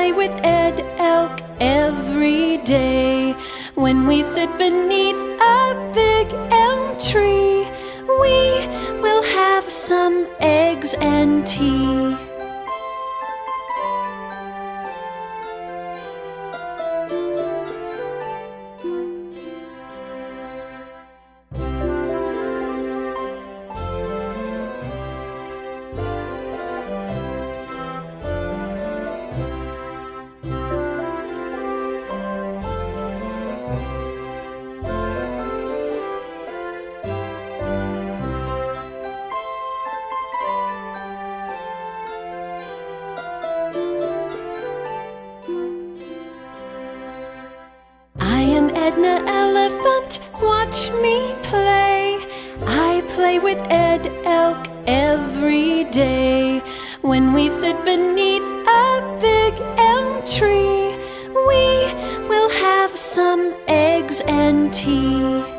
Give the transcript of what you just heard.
play with Ed Elk every day. When we sit beneath a big elm tree, we will have some eggs and tea. I am Edna Elephant, watch me play. I play with Ed Elk every day. When we sit beneath a big elm tree, we will have some eggs and tea.